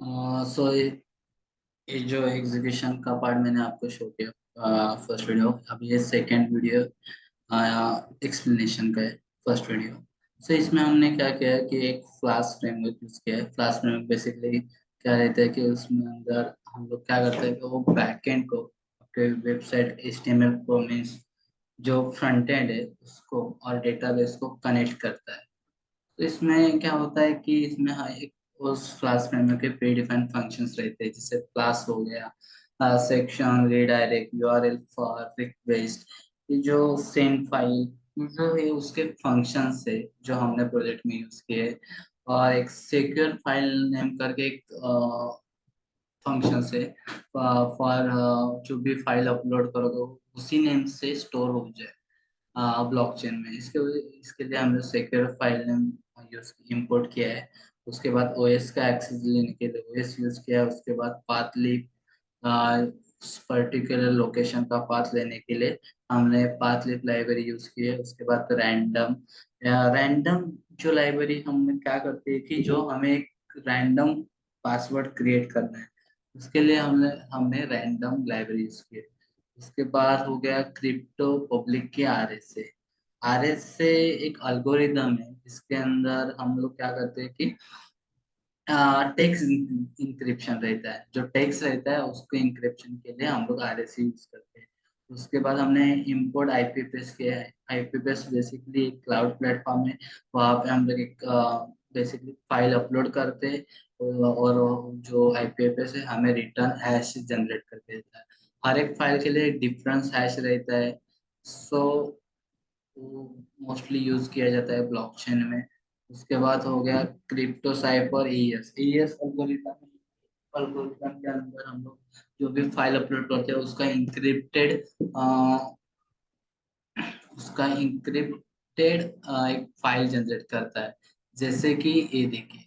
सो ये जो एग्जीक्यूशन का पार्ट मैंने आपको शो किया फर्स्ट वीडियो। अब ये सेकंड वीडियो एक्सप्लेनेशन का है। फर्स्ट वीडियो सो इसमें हमने क्या किया है कि एक फ्लास्क फ्रेमवर्क यूज किया है। फ्लास्क फ्रेमवर्क बेसिकली क्या रहता है कि उसमें अंदर हम लोग क्या करते हैं कि वो बैकएंड को आपके वेबसाइट HTML को मीन्स जो फ्रंट एंड है उसको और डेटाबेस को कनेक्ट करता है। तो इसमें क्या होता है कि इसमें एक उस क्लास फ्रेमवर्क के प्री डिफाइंड फंक्शंस रहते हैं, जैसे क्लास हो गया, section, redirect, URL for, request, ये जो सेंड फाइल, जो ये उसके फंक्शंस है जो हमने प्रोजेक्ट में यूज किए। और एक सिक्योर फाइल नेम करके एक फंक्शन से फॉर जो भी फाइल अपलोड करोगे वो उसी नेम से स्टोर हो जाए ब्लॉकचेन में। इसके लिए हमने secure file name use import किया है। उसके बाद ओएस का एक्सेस लेने के लिए ओएस यूज किया है। उसके बाद पाथलिब पर्टिकुलर लोकेशन का पाथ लेने के लिए हमने पाथलिब लाइब्रेरी यूज की है। उसके बाद रैंडम रैंडम जो लाइब्रेरी हम क्या करते हैं कि जो हमें एक रैंडम पासवर्ड क्रिएट करना है, उसके लिए हमने हमने रैंडम लाइब्रेरी यूज की है। उसके बाद हो गया क्रिप्टो पब्लिक के आरएस से। आरएस से एक एल्गोरिदम है, इसके अंदर हम लोग क्या करते हैं कि टेक्स्ट इंक्रिप्शन रहता है। जो टेक्स्ट रहता है उसको इंक्रिप्शन के लिए हम लोग आरएस यूज करते हैं। उसके बाद हमने इंपोर्ट आईपीएफएस किया है। आईपीएफएस बेसिकली एक क्लाउड प्लेटफॉर्म है। वहाँ पे हम लोग एक बेसिकली फाइल अपलोड करते हैं और जो आईपीएफएस है हमें रिटर्न हैश जनरेट करके देता है। हर एक फाइल के लिए एक डिफरेंस हैश रहता है। सो वो मोस्टली यूज किया जाता है ब्लॉकचेन में। उसके बाद हो गया crypto cipher AES. AES algorithm के अंदर हम लोग जो भी फाइल अपलोड करते हैं उसका इंक्रिप्टेड एक फाइल जनरेट करता है। जैसे कि ये देखिए,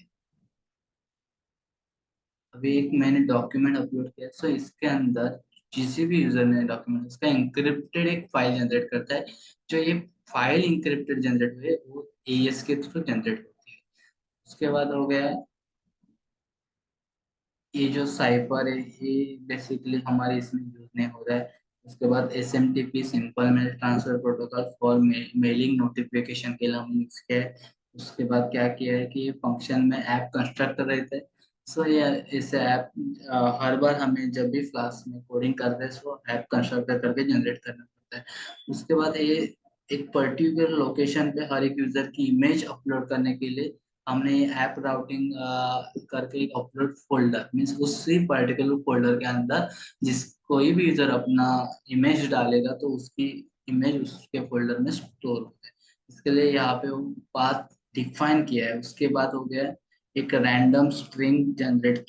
अभी एक मैंने डॉक्यूमेंट अपलोड किया, सो इसके अंदर किसी भी यूजर ने डॉक्यूमेंट उसका इंक्रिप्टेड एक फाइल जनरेट करता है। जो ये फाइल इंक्रिप्टेड जनरेट हुई है वो एईएस के थ्रू जनरेट होती है। उसके बाद हो गया ये जो साइफर है, ये बेसिकली हमारे इसमें यूज नहीं हो रहा है। उसके बाद SMTP simple mail transfer protocol for mailing notification के लिए हमने यूज किया है। उसके बाद क्या किया है कि ये फंक्शन में ऐप कंस्ट्रक्टर रहते हैं। सो ये इस ऐप हर बार हमें जब भी क्लास में कोडिंग करते हैं तो ऐप कंस्ट्रक्टर करके जनरेट करना पड़ता है। उसके बाद ये एक पर्टिकुलर लोकेशन पे हर एक यूजर की इमेज अपलोड करने के लिए हमने ऐप राउटिंग करके एक अपलोड फोल्डर मीन्स उसी पर्टिकुलर फोल्डर के अंदर जिस कोई भी यूजर अपना इमेज डालेगा तो उसकी इमेज उसके फोल्डर में स्टोर होता है। इसके लिए यहाँ पे वो पाथ डिफाइन किया है। उसके बाद हो गया एक रैंडम स्ट्रिंग जनरेट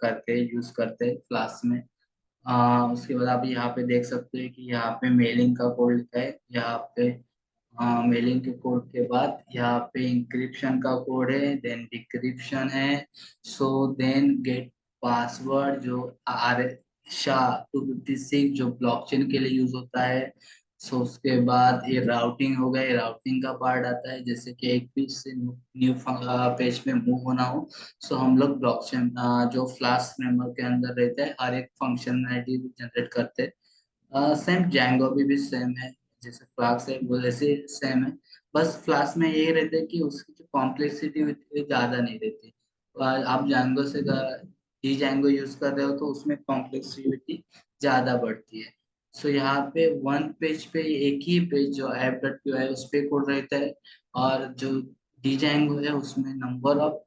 करके यूज करते हैं क्लास में। उसके बाद आप यहाँ पे देख सकते हैं कि यहाँ पे मेलिंग का कोड लिखा है। यहाँ पे मेलिंग के कोड के बाद यहाँ पे इंक्रिप्शन का कोड है, देन डिक्रिप्शन है। सो देन गेट पासवर्ड जो आर SHA-256 जो ब्लॉकचेन के लिए यूज होता है। सो उसके बाद ये राउटिंग हो गया। ये राउटिंग का पार्ट आता है, जैसे कि एक पेज से न्यू पेज में मूव होना हो। सो हम लोग ब्लॉकचेन जो फ्लास्क फ्रेमवर्क के अंदर रहता है हर एक फंक्शनैलिटी जनरेट करते हैं। सेम जैंगो भी सेम है, जैसे फ्लास्क है वो जैसे सेम है। बस फ्लास्क में यही रहता है कि उसकी जो कॉम्प्लेक्सिटी ज्यादा नहीं रहती। आप जैंगो से डी जैंगो यूज कर रहे हो तो उसमें कॉम्प्लेक्सिटी ज्यादा बढ़ती है। सो यहाँ पे वन पेज पे एक ही पेज जो ऐप डॉट पी है उस पे कोड रहता है। और जो डी जैंगो है उसमें नंबर ऑफ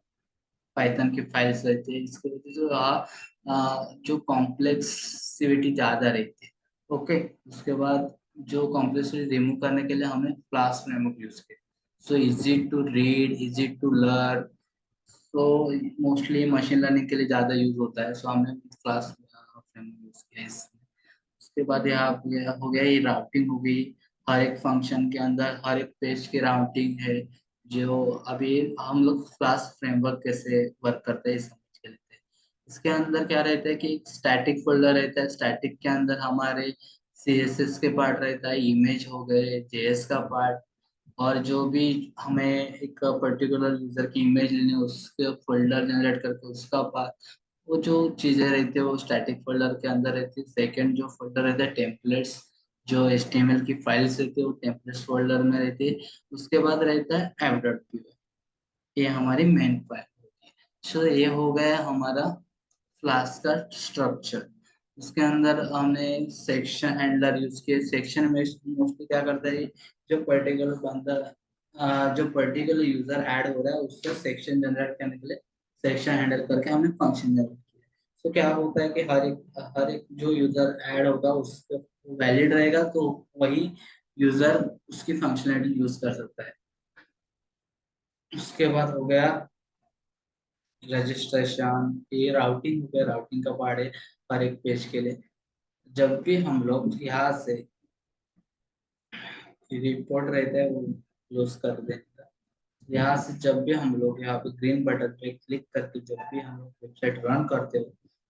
पाइथन की फाइल्स रहती है। इसके वजह से जो कॉम्प्लेक्सिटी ज्यादा रहती है। ओके। उसके बाद जो कॉम्प्लेक्सिटी रिमूव करने के लिए हमने क्लास फ्रेमवर्क यूज किया। So easy to read, easy to learn. So mostly machine learning के लिए ज्यादा यूज होता है, सो हमने क्लास फ्रेमवर्क यूज किया इसमें। उसके बाद यहाँ हो गया ये राउटिंग हो गई। हर एक फंक्शन के अंदर हर एक पेज की राउटिंग है। जो अभी हम लोग क्लास फ्रेमवर्क कैसे वर्क करते हैं ये समझ के लेते हैं। इसके अंदर क्या रहता है कि एक स्टैटिक फोल्डर रहता है। स्टैटिक के अंदर हमारे CSS के पार्ट रहता है, इमेज हो गए, JS का पार्ट, और जो भी हमें एक पर्टिकुलर यूजर की इमेज लेनी है उसके फोल्डर जनरेट करके उसका पार्ट। वो जो चीजें रहती है वो स्टैटिक फोल्डर के अंदर रहती है। सेकंड जो फोल्डर रहता है टेम्पलेट्स, जो HTML की फाइल्स रहती है वो टेम्पलेट्स फोल्डर में रहती है। उसके बाद रहता है app.py, ये हमारी मेन फाइल होती है। सो ये हो गया हमारा क्लास का स्ट्रक्चर। उसके अंदर हमने सेक्शन हैंडलर यूज किए। सेक्शन में मोस्टली क्या करता है, जो पर्टिकुलर बंदा जो पर्टिकुलर यूजर ऐड हो रहा है उसका सेक्शन जनरेट करने के लिए सेक्शन हैंडल करके हमने फंक्शन जनरेट किया। तो क्या होता है कि हर एक जो यूजर ऐड होगा उसको वैलिड रहेगा, तो वही यूजर उसकी फंक्शनलिटी यूज कर सकता है। उसके बाद हो गया रजिस्ट्रेशन, ये राउटिंग हो गया, राउटिंग का पार्ट है हर एक पेज के लिए। जब भी हम लोग यहाँ से रिपोर्ट रहता है वो क्लोज कर देते हैं। यहाँ से जब भी हम लोग यहाँ पे ग्रीन बटन पे क्लिक करके जब भी हम लोग वेबसाइट रन करते हो,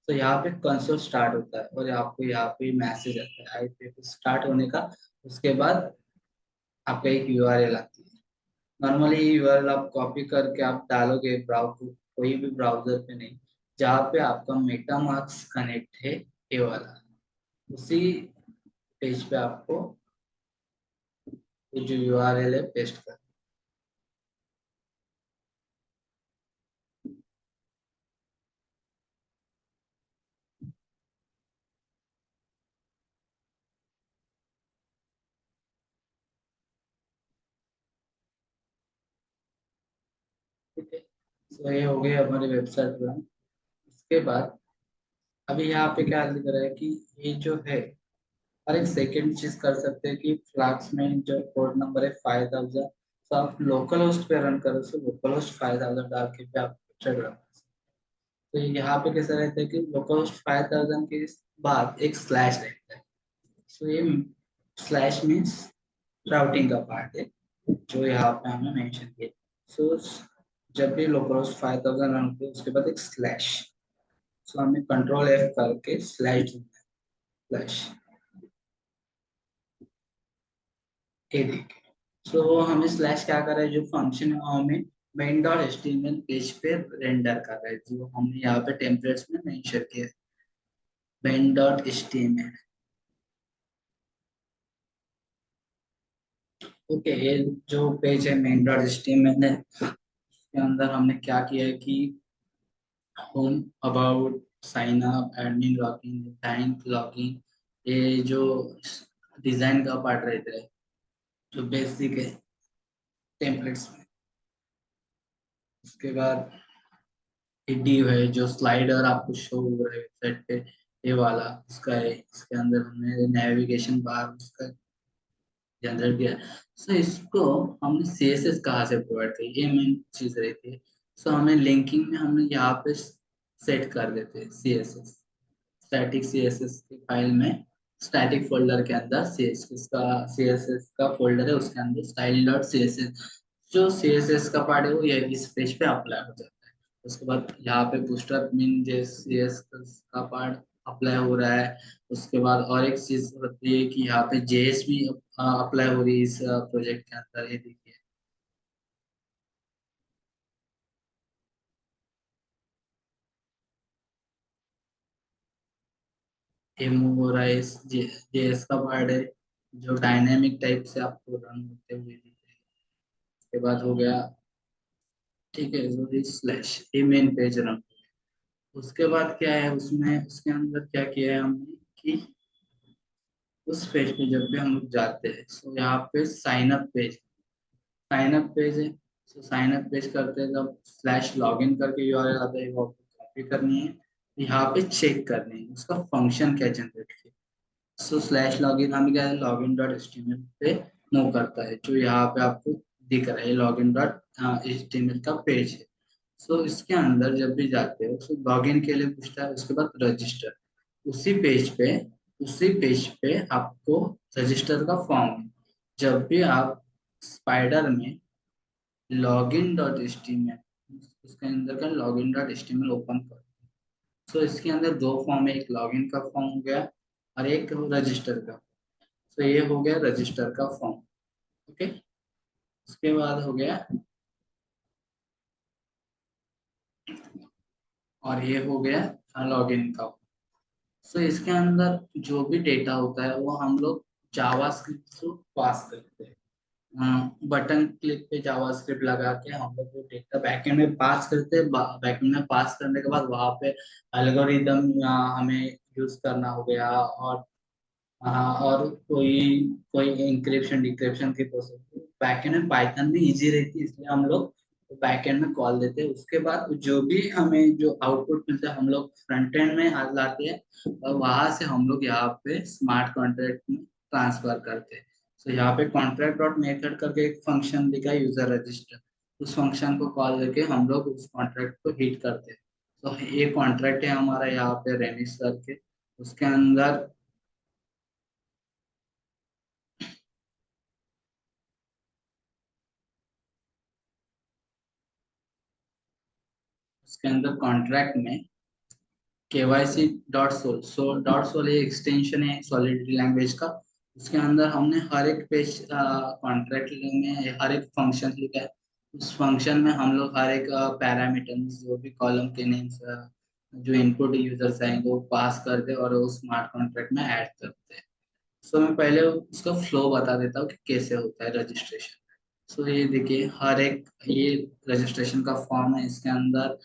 तो यहाँ पे कंसोल स्टार्ट होता है और आपको यहाँ पे मैसेज आता है आईपी स्टार्ट होने का। उसके बाद आपका एक यूआरएल आती है। नॉर्मली ये यूआरएल आप कॉपी करके आप डालोगे ब्राउजर, कोई भी ब्राउजर पे नहीं, जहाँ पे आपका मेटामास्क कनेक्ट है ये वाला, उसी पेज पे आपको ये जो यूआरएल है पेस्ट कर। ठीक है, तो ये हो गई हमारी वेबसाइट रन। उसके बाद अभी यहाँ पे क्या लिख रहा है कि ये जो है और एक सेकेंड चीज कर सकते हैं कि फ्लैक्स में जो पोर्ट नंबर है 5000, तो आप लोकल होस्ट पे रन करो, सो लोकल होस्ट 5000 डाल के भी आप वेबसाइट रन कर सकते हैं। तो यहाँ पे कैसा रहता है कि लोकल होस्ट 5000 के बाद एक स्लैश रहता है। सो ये स्लैश मीन्स राउटिंग का पार्ट है जो यहाँ पे हमने मेंशन किया। सो जब भी लोकल होस्ट 5000 रन होते हैं उसके बाद एक स्लैश, सो हमें कंट्रोल F करके स्लैश स्लैश ये देखिए। सो हमें स्लैश क्या कर रहा है, जो फंक्शन है वो हमें मेन डॉट एचटीएमएल पेज पे रेंडर कर रहा है, जो हमने यहाँ पे टेम्पलेट्स में मेंशन किया है मेन डॉट एचटीएमएल। ओके, ये जो पेज है मेन डॉट एचटीएमएल है, इसके अंदर हमने क्या किया है कि home, about, sign up, admin login, thank login, ये जो डिजाइन का पार्ट रहता है जो बेसिक है टेम्पलेट्स में। उसके बाद डिव है जो स्लाइडर आपको शो हो रहा है वेबसाइट पे, ये वाला उसका है। इसके अंदर हमने नेविगेशन बार उसका जनरेट किया। सो इसको हमने CSS कहाँ से प्रोवाइड की, ये मेन चीज रहती है। सो हमें लिंकिंग में हमने यहाँ पे सेट कर देते हैं CSS, स्टैटिक CSS की फाइल में, स्टैटिक फोल्डर के अंदर CSS का फोल्डर है, उसके अंदर स्टाइल डॉट CSS, जो CSS का पार्ट है वो ये इस पेज पे अप्लाई हो जाता है। उसके बाद यहाँ पे बूस्टअप मीन JS का पार्ट अप्लाई हो रहा है। उसके बाद और एक चीज होती है कि यहाँ पे JS भी अप्लाई हो रही है इस प्रोजेक्ट के अंदर, ये देखिए। ये मूव हो रहा है इस JS का पार्ट है जो डायनेमिक टाइप से आपको रन होते हुए दिख रहे हैं। उसके बाद हो गया, ठीक है, जो स्लैश ये मेन पेज रन। उसके बाद क्या है उसमें, उसके अंदर क्या किया है हमने कि उस पेज पे जब भी हम लोग जाते हैं, सो यहाँ पे साइन अप पेज है। सो साइन अप पेज करते हैं जब स्लैश लॉगिन करके यूआरएल आता है, वो कॉपी करनी है, यहाँ पे चेक करनी है उसका फंक्शन क्या जनरेट किया। सो स्लैश लॉगिन हमें क्या है, लॉगिन डॉट एचटीएमएल पे मूव करता है, जो यहाँ पे आपको दिख रहा है लॉगिन डॉट एचटीएमएल का पेज है। सो इसके अंदर जब भी जाते हो, सो लॉगिन के लिए पूछता है, उसके बाद रजिस्टर, उसी पेज पे उसी पेज पे आपको रजिस्टर का फॉर्म है। जब भी आप स्पाइडर में लॉगिन डॉट एचटीएमएल, उसके अंदर का लॉगिन डॉट एचटीएमएल ओपन कर, सो इसके अंदर दो फॉर्म है, एक लॉगिन का फॉर्म हो गया और एक रजिस्टर का। तो ये हो गया रजिस्टर का फॉर्म। ओके, उसके बाद हो गया, और ये हो गया लॉगिन का। सो इसके अंदर जो भी डेटा होता है वो हम लोग जावास्क्रिप्ट थ्रू पास करते हैं। बटन क्लिक पे जावास्क्रिप्ट लगा के हम लोग वो डेटा बैकएंड में पास करते हैं। बैकएंड में पास करने के बाद वहां पे एल्गोरिदम हमें यूज करना हो गया, और कोई कोई इंक्रिप्शन डिक्रिप्शन की प्रोसेस बैकएंड में पाइथन में इजी रहती है, इसलिए हम लोग बैकएंड में कॉल देते हैं। उसके बाद जो भी हमें जो आउटपुट मिलता है हम लोग फ्रंट एंड में हाथ लाते हैं और वहां से हम लोग यहाँ पे स्मार्ट कॉन्ट्रैक्ट में ट्रांसफर करते हैं। तो यहाँ पे कॉन्ट्रैक्ट डॉट मेथड करके एक फंक्शन दिखा है, यूजर रजिस्टर। उस फंक्शन को कॉल करके हम लोग उस कॉन्ट्रैक्ट को हिट करते हैं। तो ये कॉन्ट्रैक्ट है हमारा यहाँ पे रेमिस करके। उसके अंदर उसके अंदर कॉन्ट्रैक्ट में KYC dot sol dot sol ये एक्सटेंशन है सॉलिडिटी लैंग्वेज का। उसके अंदर हमने हर एक पेज कॉन्ट्रैक्ट में हर एक फंक्शन लिखा है। उस फंक्शन में हम लोग हर एक पैरामीटर्स जो भी कॉलम के नेम्स जो इनपुट यूजर्स आएंगे वो पास करते हैं और वो स्मार्ट कॉन्ट्रैक्ट में ऐड करते हैं। सो मैं पहले उसका फ्लो बता देता हूँ कि कैसे होता है रजिस्ट्रेशन। सो ये देखिए, हर एक ये रजिस्ट्रेशन का फॉर्म है। इसके अंदर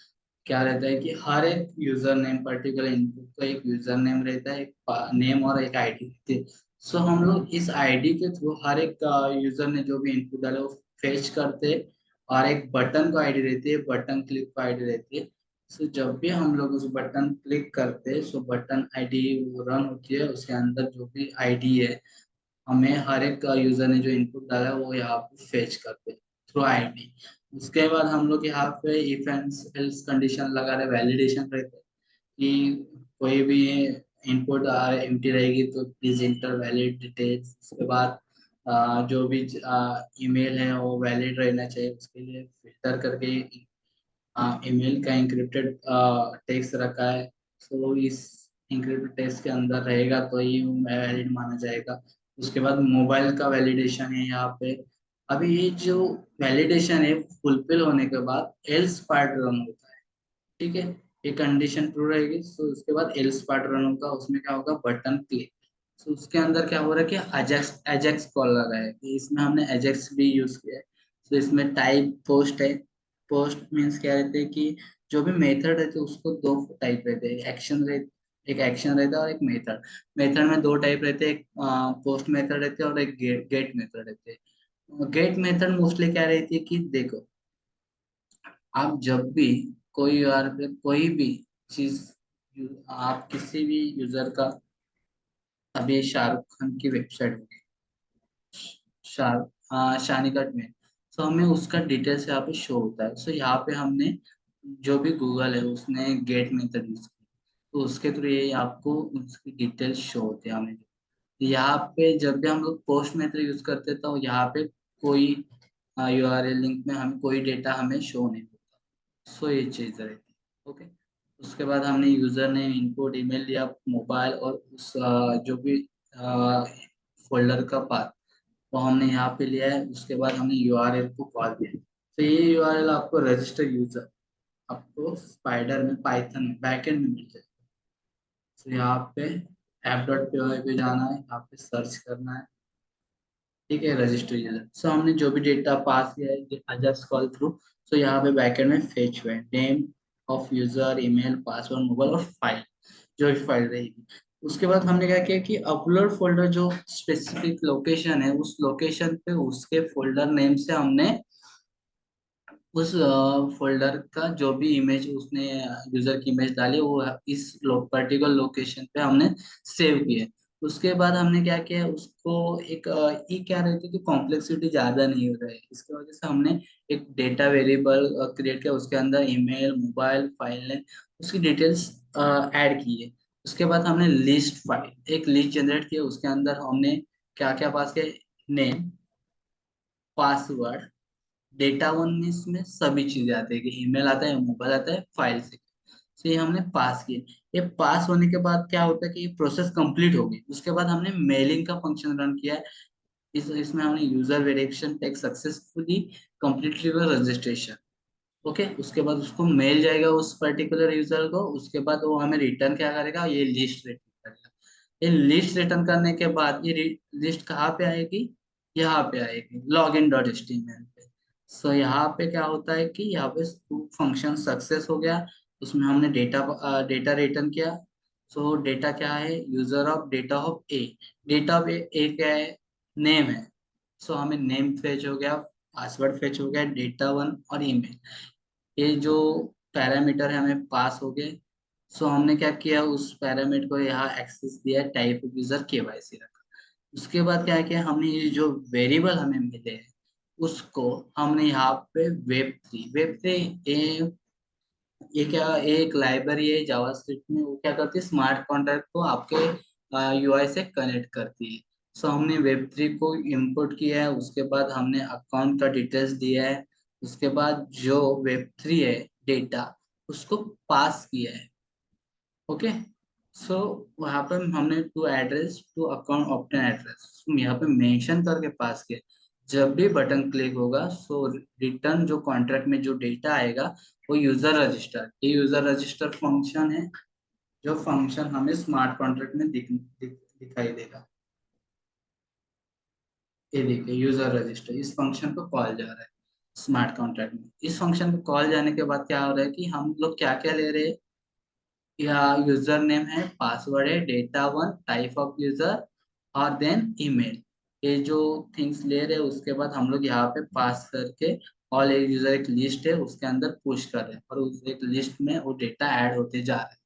क्या रहता है कि हर एक यूजर नेम, पर्टिकुलर इनपुट का एक यूजर नेम रहता है, एक नेम और एक आईडी रहती है। सो हम लोग इस आईडी के थ्रू हर एक यूजर ने जो भी इनपुट डाला वो फेच करते हैं। और एक बटन का आईडी रहती है, बटन क्लिक का आईडी रहती है। सो जब भी हम लोग उस बटन क्लिक करते हैं सो बटन आईडी रन होती है, उसके अंदर जो भी आईडी है हमें हर एक यूजर ने जो इनपुट डाला है वो यहाँ पे फेच करते हैं थ्रू आईडी। उसके बाद हम लोग यहाँ पे इफ एंड एल्स कंडीशन लगा रहे, वैलिडेशन रहते हैं कि कोई भी इनपुट एम्प्टी रहेगी तो प्लीज इंटर वैलिड डिटेल्स। उसके बाद जो भी ईमेल है वो वैलिड रहना चाहिए, उसके लिए फिल्टर करके ईमेल का इंक्रिप्टेड टेक्स्ट रखा है। सो इस इंक्रिप्टेड टेक्स्ट के अंदर रहेगा तो ही वैलिड माना जाएगा। उसके बाद मोबाइल का वैलिडेशन है यहाँ पे। अभी ये जो वैलिडेशन है फुलफिल होने के बाद एल्स पार्ट रन होता है। ठीक है, ये कंडीशन ट्रू रहेगी तो उसके बाद एल्स पार्ट रन होगा, उसमें क्या होगा, बटन क्लिक। तो उसके अंदर क्या हो रहा है कि अजेक्स अजेक्स कॉल लगा है कि इसमें हमने अजेक्स भी यूज किया है। तो इसमें टाइप पोस्ट है। पोस्ट मीन्स क्या रहते हैं कि जो भी मेथड रहते हैं उसको दो टाइप रहते हैं, एक्शन रहते, एक एक्शन रहता है और एक मेथड। मेथड में दो टाइप रहते हैं, एक पोस्ट मेथड रहते हैं और एक गेट गेट मेथड रहते हैं। गेट मेथड मोस्टली क्या रहती है कि देखो, आप जब भी कोई यार कोई भी चीज आप किसी भी यूजर का, अभी शाहरुख खान की वेबसाइट होगी, शानिकट में, तो हमें उसका डिटेल्स यहाँ पे शो होता है। सो यहाँ पे हमने जो भी गूगल है उसने गेट मेथड यूज किया, तो उसके थ्रू ये आपको उसकी डिटेल्स शो होते हैं हमें। यहाँ पे जब भी हम लोग पोस्ट मेथड यूज करते हैं तो यहाँ पे कोई यूआरएल लिंक में हम कोई डेटा हमें शो नहीं होता। सो ये चीज रहती है। ओके, उसके बाद हमने यूजर ने इनपुट ईमेल दिया, मोबाइल और उस जो भी फोल्डर का पाथ वो हमने यहाँ पे लिया है। उसके बाद हमने यूआरएल को कॉल किया। तो ये यूआरएल आपको रजिस्टर यूजर आपको स्पाइडर में पाइथन में बैकएंड में मिल जाएगा। तो यहाँ पे ऐप डॉट पी पे जाना है, यहाँ पे सर्च करना है। ठीक है, रजिस्टर यूजर। सो हमने जो भी डेटा पास किया है जस्ट कॉल थ्रू। सो यहाँ पे बैकएंड में फेच हुआ है name of user, email, password, mobile और फाइल, जो भी फाइल रहेगी। उसके बाद हमने क्या किया कि अपलोड फोल्डर जो स्पेसिफिक लोकेशन है उस लोकेशन पे उसके फोल्डर नेम से हमने उस फोल्डर का जो भी इमेज उसने यूजर की इमेज डाली वो इस पर्टिकुलर लोकेशन पे हमने सेव किया। उसके बाद हमने क्या किया, उसको एक ये क्या रहती है कि कॉम्प्लेक्सिटी ज्यादा नहीं हो रहा है, इसकी वजह से हमने एक डेटा वेरिएबल क्रिएट किया, उसके अंदर ईमेल, मोबाइल, फाइल नेम, उसकी डिटेल्स ऐड की है। उसके बाद हमने लिस्ट फाइल एक लिस्ट जनरेट किया, उसके अंदर हमने क्या क्या पास किया, नेम, पासवर्ड, डेटा वन में इसमें सभी चीजें आती है कि ईमेल आता है, मोबाइल आता है, फाइल से। तो ये हमने पास किए। ये पास होने के बाद क्या होता है कि ये प्रोसेस कंप्लीट हो गई। उसके बाद हमने मेलिंग का फंक्शन रन किया है। इसमें हमने user verification take successfully completely registration. Okay, उसके बाद उसको मेल जाएगा उस पर्टिकुलर यूजर को, उसके बाद वो हमें रिटर्न क्या करेगा, ये लिस्ट रिटर्न करेगा। ये लिस्ट रिटर्न करने के बाद ये लिस्ट कहाँ पे आएगी, यहाँ पे आएगी login.html पे। सो यहाँ पे क्या होता है कि यहाँ पे फंक्शन सक्सेस हो गया, उसमें हमने डेटा रिटर्न किया। सो डेटा क्या है, user of data of A, data of A क्या है, नेम है। सो हमें नेम फेच हो गया, पासवर्ड फेच हो गया, डेटा वन और ईमेल, ये जो पैरामीटर है हमें पास हो गए। सो हमने क्या किया, उस पैरामीटर को यहाँ एक्सेस दिया, टाइप यूजर केवाईसी रखा। उसके बाद क्या किया हमने, ये जो वेरिएबल हमें मिले हैं उसको हमने यहाँ पे वेब थ्री ये क्या, एक लाइब्रेरी है जावास्क्रिप्ट में, वो क्या करती है, स्मार्ट कॉन्ट्रैक्ट को आपके यूआई से कनेक्ट करती है। सो हमने वेब थ्री को इंपोर्ट किया है, उसके बाद हमने अकाउंट का डिटेल्स दिया है, उसके बाद जो वेब थ्री है डेटा उसको पास किया है। ओके, सो वहाँ पे हमने to address to account obtain address यहाँ पे मेंशन करके पास किया। जब भी बटन क्लिक होगा सो रिटर्न जो कॉन्ट्रैक्ट में जो डेटा आएगा वो यूजर रजिस्टर, ये यूजर रजिस्टर फंक्शन है, जो फंक्शन हमें स्मार्ट कॉन्ट्रैक्ट में दिखाई देगा। ये देखिए यूजर रजिस्टर, इस फंक्शन को कॉल जा रहा है स्मार्ट कॉन्ट्रैक्ट में। इस फंक्शन को कॉल जाने के बाद क्या हो रहा है कि हम लोग क्या क्या ले रहे हैं, या यूजर नेम है, पासवर्ड है, data one, type of user और देन ईमेल, ये जो थिंग्स ले रहे हैं। उसके बाद हम लोग यहाँ पे पास करके ऑल यूजर एक लिस्ट है उसके अंदर पुश कर रहे हैं, और उस एक लिस्ट में वो डेटा ऐड होते जा रहे हैं।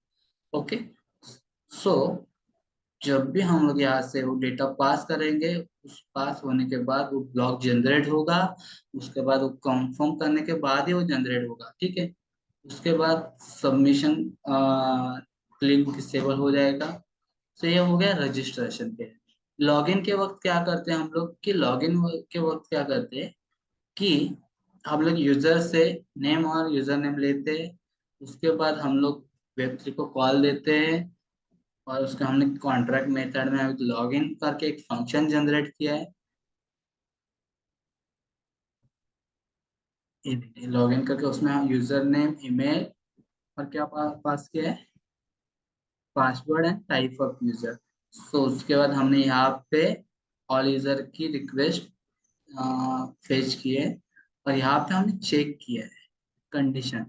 ओके, सो जब भी हम लोग यहाँ से वो डेटा पास करेंगे, उस पास होने के बाद वो ब्लॉक जनरेट होगा, उसके बाद वो कंफर्म करने के बाद ही वो जनरेट होगा, ठीक है। उसके बाद सबमिशन लिंक डिसेबल हो जाएगा। तो ये हो गया रजिस्ट्रेशन पे। लॉगिन के वक्त क्या करते हैं हम लोग, कि लॉगिन के वक्त क्या करते हैं कि हम लोग यूजर से नेम और यूजर नेम लेते हैं, उसके बाद हम लोग वेब थ्री को कॉल देते हैं, और उसका हमने कॉन्ट्रैक्ट मेथड में लॉगिन करके एक फंक्शन जनरेट किया है। लॉगिन करके उसमें यूजर नेम, ईमेल और क्या पास किया है, password and type of user. So उसके बाद हमने यहाँ पे ऑल यूजर की रिक्वेस्ट फेच की है, और यहाँ पे हमने चेक किया है condition,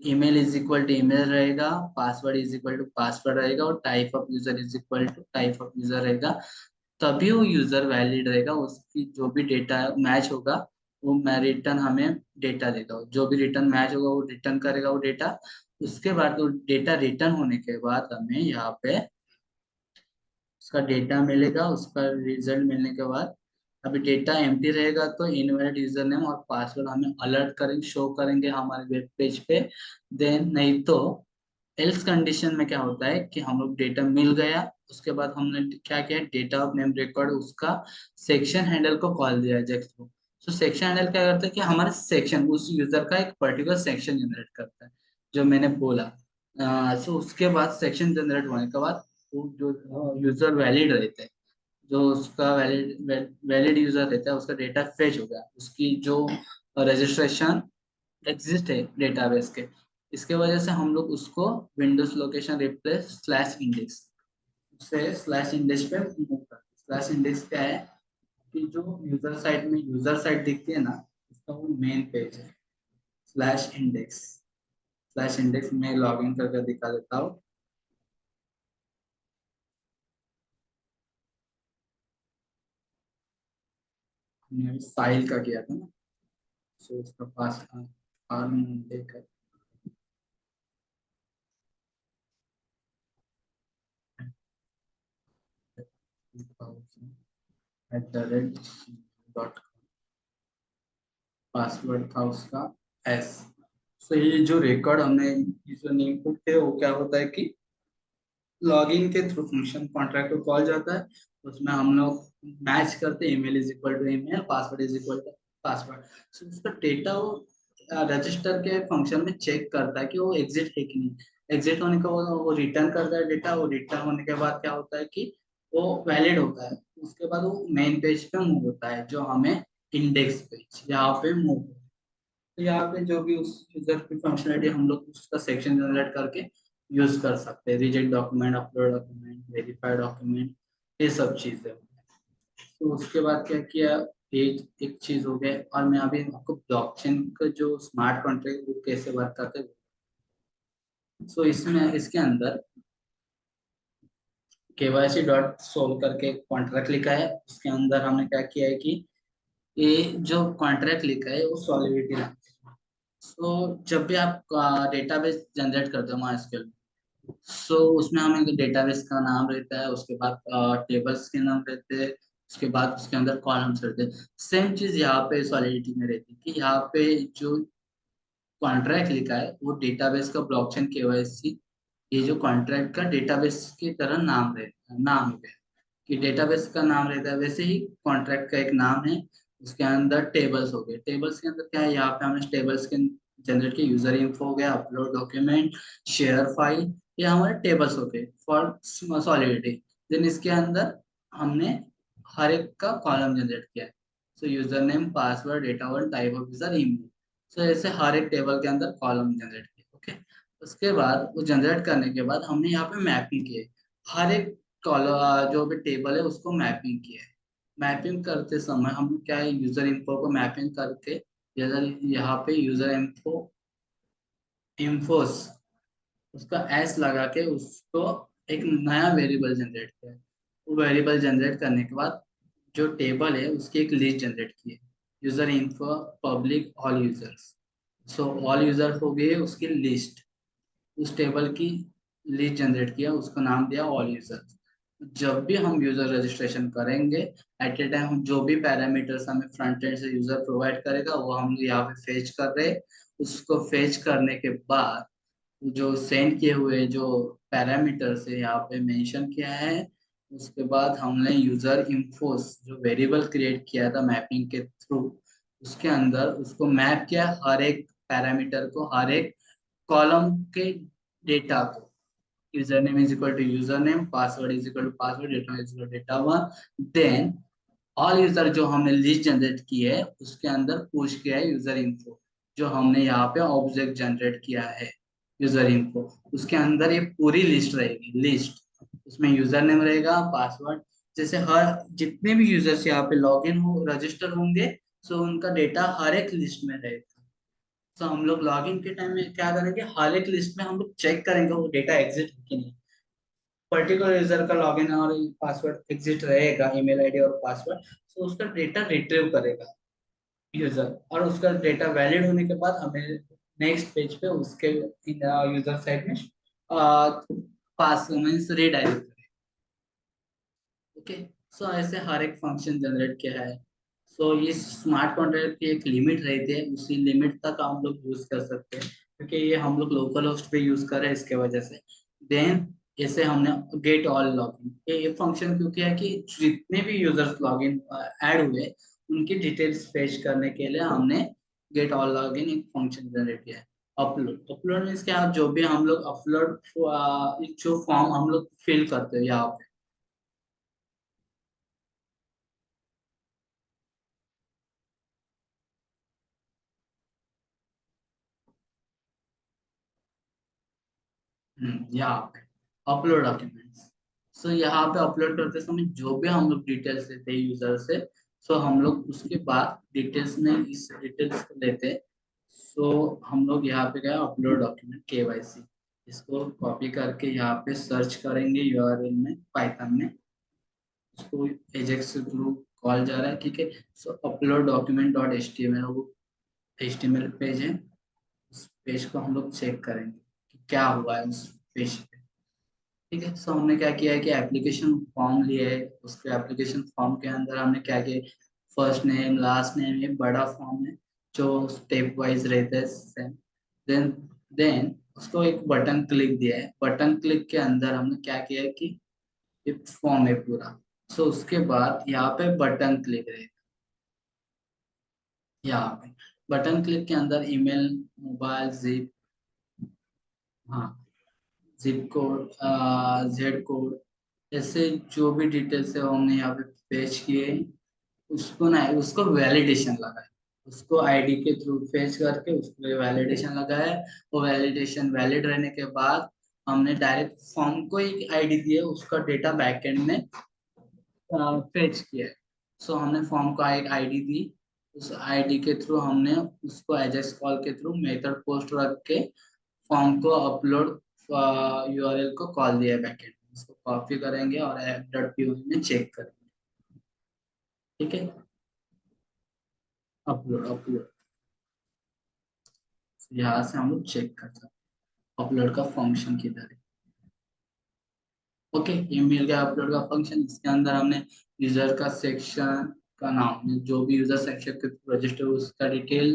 email is equal to email रहेगा, password is equal to password रहेगा, और type of user is equal to type of user रहेगा। तभी वो यूजर वैलिड रहेगा, उसकी जो भी डेटा मैच होगा वो रिटर्न हमें डेटा देगा, जो भी रिटर्न मैच होगा वो रिटर्न करेगा वो डेटा। उसके बाद वो डेटा रिटर्न होने के बाद हमें यहाँ पे उसका डेटा मिलेगा, उसका रिजल्ट मिलने के बाद अभी डेटा एम्प्टी रहेगा तो इनवैलिड यूजर नेम और पासवर्ड हमें अलर्ट करेंगे, शो करेंगे हमारे वेब पेज पे। देन नहीं तो एल्स कंडीशन में क्या होता है कि हम लोग डेटा मिल गया, उसके बाद हमने क्या किया, डेटा ऑफ नेम रिकॉर्ड उसका सेक्शन हैंडल को कॉल दिया है जेक्स को। तो सेक्शन हैंडल क्या करता है कि हमारा सेक्शन उस यूजर का एक पर्टिकुलर सेक्शन जनरेट करता है, जो मैंने बोला। सो उसके बाद सेक्शन जनरेट होने के बाद वो जो यूजर वैलिड रहते हैं, जो उसका वैलिड यूजर रहता है उसका डेटा फेच हो गया, उसकी जो रजिस्ट्रेशन एग्जिस्ट है डेटाबेस के, इसके वजह से हम लोग उसको Windows location replace slash index से स्लैश इंडेक्स पे मूव करते हैं। स्लैश इंडेक्स क्या है कि जो यूजर साइट में यूजर साइट दिखती है ना, उसका वो मेन पेज है स्लैश इंडेक्स। स्लैश इंडेक्स में लॉग इन करके दिखा देता हूँ। हमने अभी फाइल का किया था ना, सो उसका पास फार्म देकर @, पासवर्ड था उसका एस। सो ये जो रिकॉर्ड हमने यूजर नेम इनपुट थे वो क्या होता है कि लॉगिन के थ्रू फंक्शन कॉन्ट्रैक्ट को कॉल जाता है, उसमें हम लोग मैच करते हैं, email is equal to email, password is equal to password. So उसका डेटा वो रजिस्टर के फंक्शन में चेक करता है कि वो एग्जिट है कि नहीं। एग्जिट होने का वो रिटर्न करता है डेटा, वो रिटर्न होने के बाद क्या होता है कि वो वैलिड होता है, उसके बाद वो मेन पेज पे मूव होता है, जो हमें इंडेक्स पेज यहाँ पे मूव होता है। तो यहाँ पे जो भी उस यूजर की फंक्शनलिटी हम लोग उसका सेक्शन जनरेट करके यूज कर सकते हैं, reject document, upload document, verified document, ये सब चीजें। तो उसके बाद क्या किया, एक चीज हो गया, और मैं अभी आपको ब्लॉकचेन का जो स्मार्ट कॉन्ट्रैक्ट वो कैसे वर्क करते हैं। सो इसमें इसके अंदर केवाईसी डॉट सोल्व करके कॉन्ट्रैक्ट लिखा है, उसके अंदर हमने क्या किया है कि ये जो कॉन्ट्रैक्ट लिखा है वो सॉलिडिटी है। सो जब भी आप डेटाबेस जनरेट करते हो माइस्क्ल, सो उसमें हमें डेटाबेस का नाम रहता है, उसके बाद टेबल्स के नाम रहते हैं, उसके बाद उसके अंदर कॉलम्स रहते हैं। सेम चीज यहाँ पे सॉलिडिटी में रहती है कि यहाँ पे जो कॉन्ट्रैक्ट लिखा है वो डेटाबेस का ब्लॉकचेन केवाईसी, ये जो कॉन्ट्रैक्ट का डेटाबेस की तरह नाम रहता है, नाम हो गया कि डेटाबेस का नाम रहता है, वैसे ही कॉन्ट्रैक्ट का एक नाम है। उसके अंदर टेबल्स हो गए, टेबल्स के अंदर क्या है, यहाँ पे हमने टेबल्स के जनरेट के यूजर इन्फो हो गया, अपलोड डॉक्यूमेंट, शेयर फाइल, ये हमारे टेबल्स हो गए फॉर सॉलिडिटी। देन इसके अंदर हमने हर एक का कॉलम जनरेट किया है। So user name, password, data one, type of user, email. So ऐसे हर एक टेबल के अंदर कॉलम जनरेट किया। ओके, उसके बाद वो जनरेट करने के बाद हमने यहाँ पे मैपिंग किए, हर एक कॉलम जो भी टेबल है उसको मैपिंग किया है। मैपिंग करते समय हम क्या है, यूजर इन्फो को मैपिंग करके, यहाँ पे यूजर इन्फो इन्फोस उसका एस लगा के उसको एक नया वेरिएबल जनरेट किया है। वो वेरिएबल जनरेट करने के बाद जो टेबल है उसकी एक लिस्ट जनरेट की है, user info public all users. So all user हो गए उसकी लिस्ट, उस टेबल की लिस्ट जनरेट किया, उसको नाम दिया ऑल यूजर्स। जब भी हम यूजर रजिस्ट्रेशन करेंगे, एट ए टाइम हम जो भी पैरामीटर्स हमें फ्रंट एंड से यूजर प्रोवाइड करेगा वो हम यहाँ पे फेच कर रहे हैं। उसको फेच करने के बाद जो सेंड किए हुए जो पैरामीटर्स है यहाँ पे मेंशन किया है, उसके बाद हमने यूजर इन्फोस जो वेरिएबल क्रिएट किया था मैपिंग के थ्रू, उसके अंदर उसको मैप किया हर एक पैरामीटर को, हर एक कॉलम के डेटा को। User name is equal to user name, password is equal to password, data is equal to data one. Then all user जो हमने लिस्ट जनरेट की है उसके अंदर पुश किया है यूजर इन्फो, जो हमने यहाँ पे ऑब्जेक्ट जनरेट किया है यूजर इन्फो। उसके अंदर ये पूरी लिस्ट रहेगी, लिस्ट उसमें यूजर नेम रहेगा, पासवर्ड, जैसे हर जितने भी यूजर्स यहाँ पे लॉग इन हो रजिस्टर होंगे, सो उनका डेटा हर एक लिस्ट में रहेगा। तो हम लोग लॉगिन के टाइम में क्या करेंगे, हर एक लिस्ट में हम लोग चेक करेंगे वो डेटा एग्जिट है कि नहीं। पर्टिकुलर यूजर का लॉगिन और पासवर्ड एग्जिट रहेगा, ईमेल आईडी और पासवर्ड, तो उसका डेटा रिट्रीव करेगा यूजर, और उसका डेटा वैलिड होने के बाद हमें नेक्स्ट पेज पे उसके यूजर साइड में पास मीन्स रीडायरेक्ट करेगा। ओके, सो ऐसे हर एक फंक्शन जनरेट किया है। सो इस स्मार्ट कॉन्ट्रैक्ट की एक लिमिट रहती है, उसी लिमिट तक हम लोग यूज कर सकते हैं, क्योंकि ये हम लोग लोकल होस्ट पे यूज कर रहे हैं इसके वजह से। देन जैसे हमने गेट ऑल लॉगिन, ये फंक्शन क्योंकि है कि जितने भी यूजर्स लॉगिन ऐड हुए उनकी डिटेल्स फेच करने के लिए हमने गेट ऑल लॉगिन एक फंक्शन जनरेट किया है। अपलोड, अपलोड मीन्स क्या, जो भी हम लोग अपलोड जो फॉर्म हम लोग फिल करते हैं यहाँ पे। यहाँ पे अपलोड डॉक्यूमेंट्स, सो यहाँ पे अपलोड करते समय जो भी हम लोग डिटेल्स लेते हैं यूजर से, सो हम लोग उसके बाद डिटेल्स में इस डिटेल्स को लेते हैं। सो हम लोग यहाँ पे गए अपलोड डॉक्यूमेंट केवाईसी, इसको कॉपी करके यहाँ पे सर्च करेंगे यूआरएल में पाइथन में, उसको एजेक्स के थ्रू कॉल जा रहा है, ठीक है। So upload document dot H T M L, वो H T M L page है, उस पेज को हम लोग चेक करेंगे कि क्या हुआ है उस पेज पे। ठीक है, सो हमने क्या किया है कि एप्लीकेशन फॉर्म लिए है, उसके एप्लीकेशन फॉर्म के अंदर हमने क्या किया, फर्स्ट नेम लास्ट नेम, ये बड़ा फॉर्म है जो स्टेप वाइज रहता है सेम। देन देन उसको एक बटन क्लिक दिया है, बटन क्लिक के अंदर हमने क्या किया है कि ये फॉर्म है पूरा। सो उसके बाद यहाँ पे बटन क्लिक रहेगा, यहाँ पे बटन क्लिक के अंदर ईमेल, मोबाइल, जिप, हाँ, जिप कोड, जेड कोड, ऐसे जो भी डिटेल्स है वो हमने यहाँ पे पेश किए, उसको ना उसको वैलिडेशन लगा है। उसको आईडी के थ्रू फेच करके उसको वैलिडेशन लगाया। वो वैलिडेशन वैलिड रहने के बाद हमने डायरेक्ट फॉर्म को एक आईडी दी है, उसका डेटा बैकएंड में फेच किया है। सो हमने फॉर्म को एक आईडी दी, उस आईडी के थ्रू हमने उसको एजेक्स कॉल के थ्रू मेथड पोस्ट रख के फॉर्म को अपलोड यूआरएल को कॉल दिया बैकएंड में। उसको कॉपी करेंगे और app.py में चेक करेंगे। ठीक है, अपलोड अपलोड यहाँ से हम लोग चेक कर सकते हैं अपलोड का फंक्शन किधर है। ओके, ये मिल गया अपलोड का फंक्शन। इसके अंदर हमने यूजर का सेक्शन का नाम, जो भी यूजर सेक्शन के रजिस्टर उसका डिटेल,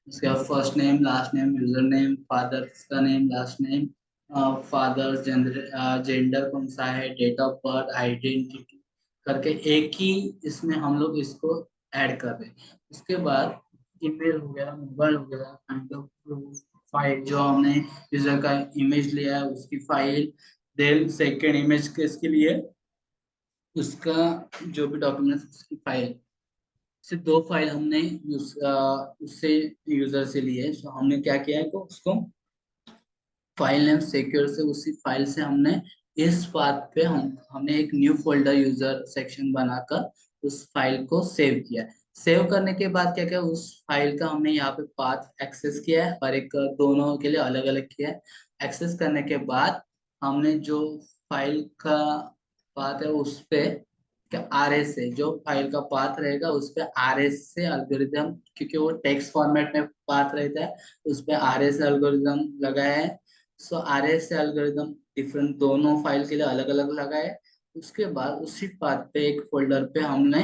उसके बाद first name last name user name, father का name last name, father gender कौन सा है, डेट ऑफ बर्थ, आइडेंटिटी करके एक ही इसमें हम लोग इसको ऐड कर रहे हैं। उसके बाद ईमेल हो गया, मोबाइल हो गया, काइंड ऑफ फाइल जो हमने यूजर का इमेज लिया है उसकी फाइल, देन सेकेंड इमेज के इसके लिए उसका जो भी डॉक्यूमेंट्स उसकी फाइल, से दो फाइल हमने उससे यूजर से लिए। सो हमने क्या किया है को उसको फाइल नेम सिक्योर से उसी फाइल से हमने इस पाथ पे हमने एक न्यू फोल्डर यूजर सेक्शन बनाकर उस फाइल को सेव किया। सेव करने के बाद क्या किया, उस फाइल का हमने यहाँ पे पाथ एक्सेस किया है और एक दोनों के लिए अलग अलग किया है। एक्सेस करने के बाद हमने जो फाइल का पाथ है उस पे आर एस से, जो फाइल का पाथ रहेगा उस पे आर एस से एल्गोरिदम, क्योंकि वो टेक्स्ट फॉर्मेट में पाथ रहता है, उस पे आर एस एल्गोरिदम लगाया है। सो आर एस एल्गोरिदम डिफरेंट दोनों फाइल के लिए अलग अलग लगाए। उसके बाद उसी पाथ पे एक फोल्डर पे हमने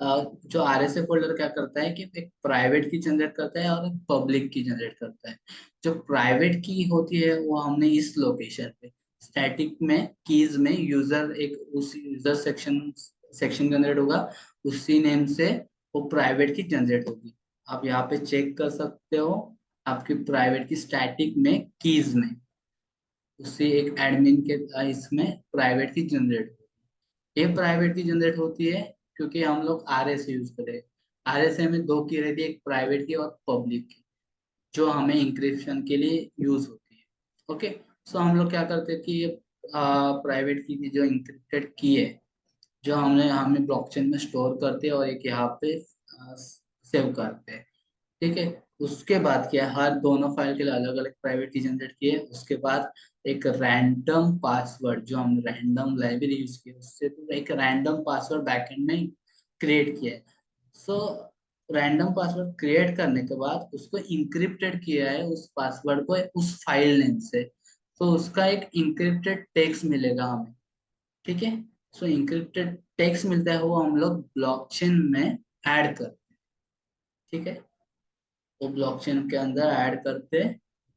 जो आर एस ए फोल्डर क्या करता है कि एक प्राइवेट की जनरेट करता है और एक पब्लिक की जनरेट करता है। जो प्राइवेट की होती है वो हमने इस लोकेशन पे स्टैटिक में कीज में यूजर एक उस यूजर सेक्शन सेक्शन जनरेट होगा, उसी नेम से वो प्राइवेट की जनरेट होगी। आप यहाँ पे चेक कर सकते हो आपकी प्राइवेट की स्टैटिक में कीज में उससे एक एडमिन के इसमें प्राइवेट की जनरेट होती है। ये प्राइवेट की जनरेट होती है क्योंकि हम लोग आर एस यूज करें। आर एस ए में दो की रहती है, एक प्राइवेट की और पब्लिक की, जो हमें इंक्रिप्शन के लिए यूज होती है। ओके, सो हम लोग क्या करते हैं कि ये प्राइवेट की जो इंक्रिप्टेड की है जो हमने हमें ब्लॉकचेन में स्टोर करते हैं और एक यहाँ पे सेव करते हैं। ठीक है, उसके बाद क्या है, हर दोनों फाइल के लिए अलग अलग प्राइवेट की जनरेट की है। उसके बाद एक रैंडम पासवर्ड जो हमने रैंडम लाइब्रेरी यूज की है उससे तो एक रैंडम पासवर्ड बैकएंड में क्रिएट किया है। सो रैंडम पासवर्ड क्रिएट करने के बाद उसको इंक्रिप्टेड किया है उस पासवर्ड को उस फाइल नेम से, तो उसका एक इंक्रिप्टेड टेक्स्ट मिलेगा हमें। ठीक है, सो इंक्रिप्टेड टेक्स्ट मिलता है वो हम लोग ब्लॉकचेन में ऐड कर। ठीक है, वो ब्लॉकचेन के अंदर ऐड करते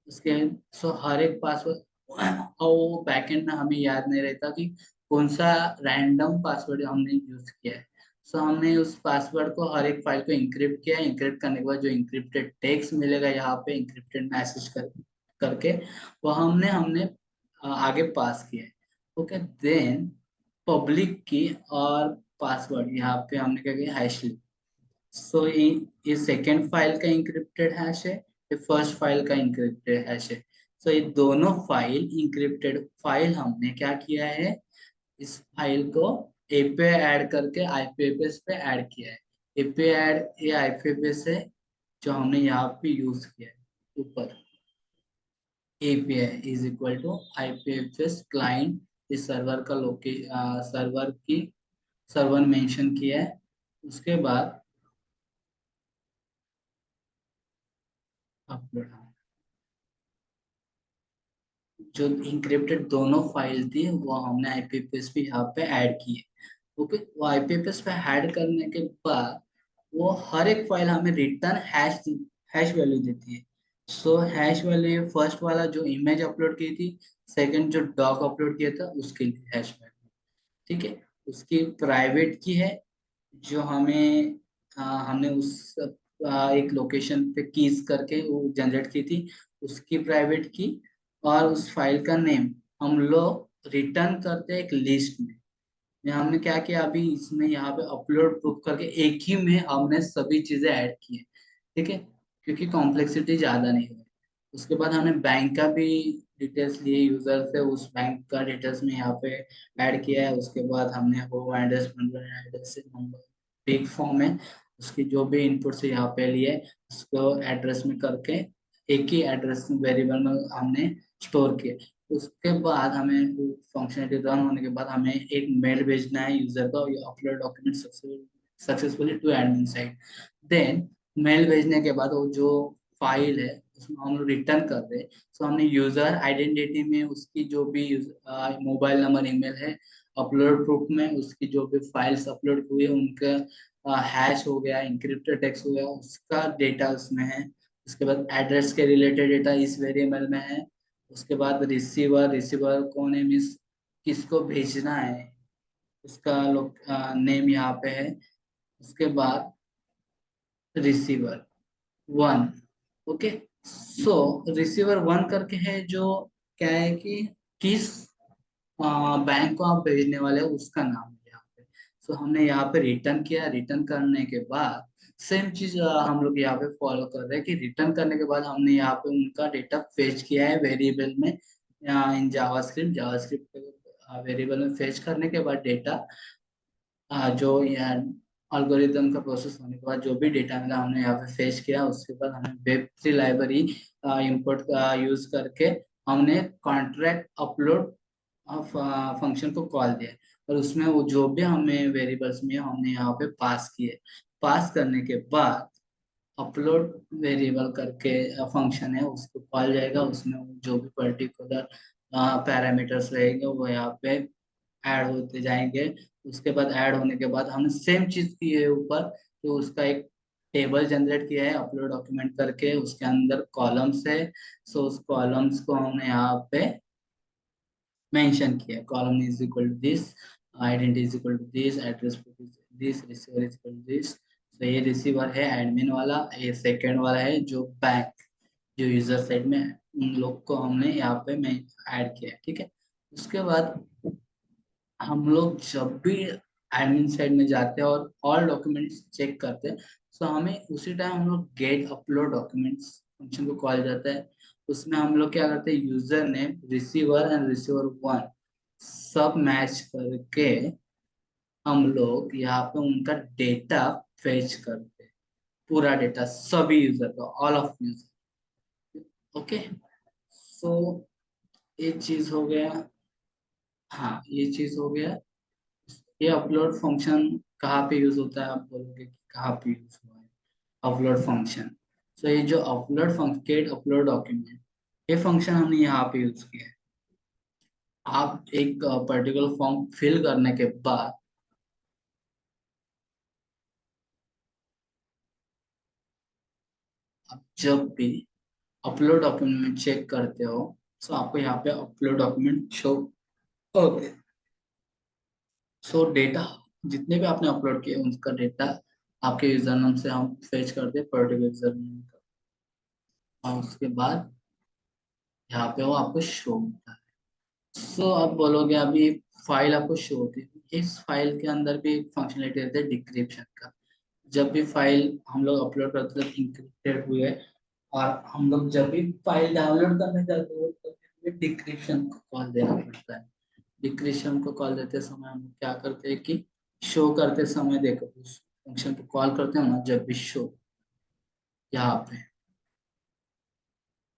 उसके। सो हर एक पासवर्ड और वो बैकएंड में हमें याद नहीं रहता कि कौन सा रैंडम पासवर्ड हमने यूज किया है। सो हमने उस पासवर्ड को हर एक फाइल को इंक्रिप्ट किया। इंक्रिप्ट करने के बाद जो इंक्रिप्टेड टेक्स्ट मिलेगा यहाँ पे इंक्रिप्टेड मैसेज करके वो हमने हमने आगे पास किया है। ओके, देन पब्लिक की और पासवर्ड यहाँ पे हमने क्या किया, हैश लिया। सो ये सेकेंड फाइल का इंक्रिप्टेड हैश है, ये फर्स्ट फाइल का इंक्रिप्टेड हैश है। सो ये दोनों फाइल इंक्रिप्टेड फाइल हमने क्या किया है, इस फाइल को एपीआई ऐड करके आईपीएफएस पे ऐड किया है। एपीआई ऐड ये आईपीएफएस है जो हमने यहाँ पे यूज किया है ऊपर। API is equal to IPFS client, इस सर्वर का सर्वर की सर्वर मेंशन किया है। उसके बाद अपलोड, जो इंक्रिप्टेड दोनों फाइल थी वो हमने आईपीएफएस पे यहाँ पे ऐड की है। ओके, वो आईपीएफएस पे ऐड करने के बाद वो हर एक फाइल हमें रिटर्न हैश हैश वैल्यू देती है। सो हैश वैल्यू फर्स्ट वाला जो इमेज अपलोड की थी, सेकंड जो डॉक अपलोड किया था उसके लिए हैश वैल्यू। ठीक है, उसकी प्राइवेट की है जो हमें हमने उस एक लोकेशन पे कीज करके वो जनरेट की थी उसकी प्राइवेट की। और उस फाइल का नेम हम लोग रिटर्न करते हैं एक लिस्ट में। हमने क्या किया अभी इसमें यहाँ पे अपलोड प्रूफ करके एक ही में हमने सभी चीजें ऐड की है। ठीक है, क्योंकि कॉम्प्लेक्सिटी ज़्यादा नहीं है। उसके बाद हमने बैंक का भी डिटेल्स लिए यूज़र से, उस बैंक का डिटेल्स में यहाँ पे ऐड किया है। उसके बाद हमने home address, address number, big form है, उसकी जो भी इनपुट से यहाँ पे लिए उसको एड्रेस में करके एक ही एड्रेस वेरिएबल में हमने स्टोर किया। उसके बाद हमें फंक्शनलिटी रन होने के बाद हमें एक मेल भेजना है यूजर का, upload document successfully to admin side. Then mail भेजने के बाद वो जो फाइल है उसमें हम लोग रिटर्न कर रहे हैं। सो हमने यूजर आइडेंटिटी में उसकी जो भी मोबाइल नंबर, ईमेल है, अपलोड प्रूफ में उसकी जो भी फाइल्स अपलोड हुई है उनका हैश हो गया, इंक्रिप्टेड टेक्स्ट हो गया, उसका डेटा उसमें है। उसके बाद एड्रेस के रिलेटेड डेटा इस वेरिएबल में है। उसके बाद रिसीवर, रिसीवर कौन है, मीन्स किसको भेजना है, उसका लोग नेम यहाँ पे है। उसके बाद रिसीवर वन, ओके। सो रिसीवर वन करके है, जो क्या है कि किस बैंक को आप भेजने वाले हो उसका नाम है यहाँ पे। सो हमने यहाँ पे रिटर्न किया। रिटर्न करने के बाद सेम चीज हम लोग यहाँ पे फॉलो कर रहे हैं कि रिटर्न करने के बाद हमने यहाँ पे उनका डेटा फेच किया है वेरिएबल में, इन जावास्क्रिप्ट। जावास्क्रिप्ट वेरिएबल में फेच करने के बाद डेटा जो यहाँ अल्गोरिदम का प्रोसेस होने के बाद जो भी डेटा मिला हमने यहाँ पे फेच किया। उसके बाद हमने वेब थ्री लाइब्रेरी इंपोर्ट का यूज करके हमने कॉन्ट्रैक्ट अपलोड फंक्शन को कॉल दिया, और उसमें वो जो भी हमें वेरिएबल्स में हमने यहाँ पे पास किए। पास करने के बाद अपलोड वेरिएबल करके फंक्शन है, उसको कॉल जाएगा। उसमें वो जो भी पर्टिकुलर पैरामीटर्स रहेंगे वो यहाँ पे ऐड होते जाएंगे। उसके बाद ऐड होने के बाद हमने सेम चीज की है ऊपर, तो उसका एक टेबल जनरेट किया है अपलोड डॉक्यूमेंट करके, उसके अंदर कॉलम्स है। सो उस कॉलम्स को हमने यहाँ पे मेंशन किया। Column is equal to this, identity is equal to this, address this, receiver is equal to this. तो ये रिसीवर है एडमिन वाला, ये सेकंड वाला है जो बैंक, जो यूजर साइड में उन लोग को हमने यहाँ पे मैं ऐड किया है, ठीक है। उसके बाद हम लोग जब भी एडमिन साइड में जाते हैं और ऑल डॉक्यूमेंट्स चेक करते हैं, तो हमें उसी टाइम हम लोग गेट अपलोड डॉक्यूमेंट्स फंक्शन को कॉल जाता है। उसमें हम लोग क्या करते हैं, user name, receiver and receiver one सब मैच करके हम लोग यहाँ पे उनका डेटा फेच करते हैं। पूरा डेटा सभी यूजर का, ऑल ऑफ यूजर, ओके। सो ये चीज हो गया। हाँ, ये चीज हो गया। ये अपलोड फंक्शन कहाँ पे यूज होता है, आप बोलोगे कि कहाँ पे यूज हुआ है अपलोड फंक्शन। तो ये जो upload function, get upload document, ये फंक्शन हमने यहाँ पे यूज किया है। आप एक पर्टिकुलर फॉर्म फिल करने के बाद, आप जब भी अपलोड डॉक्यूमेंट में चेक करते हो, तो आपको यहाँ पे अपलोड डॉक्यूमेंट शो, ओके। सो डेटा जितने भी आपने अपलोड किए उनका डेटा आपके यूजर नेम से हम फेच करते हैं, पर्टिकुलर यूजर नेम का, और उसके बाद यहाँ पे वो आपको शो होता है। सो आप बोलोगे अभी फाइल आपको शो होती है, इस फाइल के अंदर भी एक फंक्शनलिटी रहती है डिक्रिप्शन का। जब भी फाइल हम लोग अपलोड करते हैं इंक्रिप्टेड हुए, और हम लोग जब भी फाइल डाउनलोड करने जाते हैं तो डिक्रिप्शन को कॉल देना पड़ता है। डिक्रिप्शन को कॉल देते समय हम क्या करते हैं कि शो करते समय, देखो उस फंक्शन को कॉल करते हैं ना, जब भी शो यहाँ पे,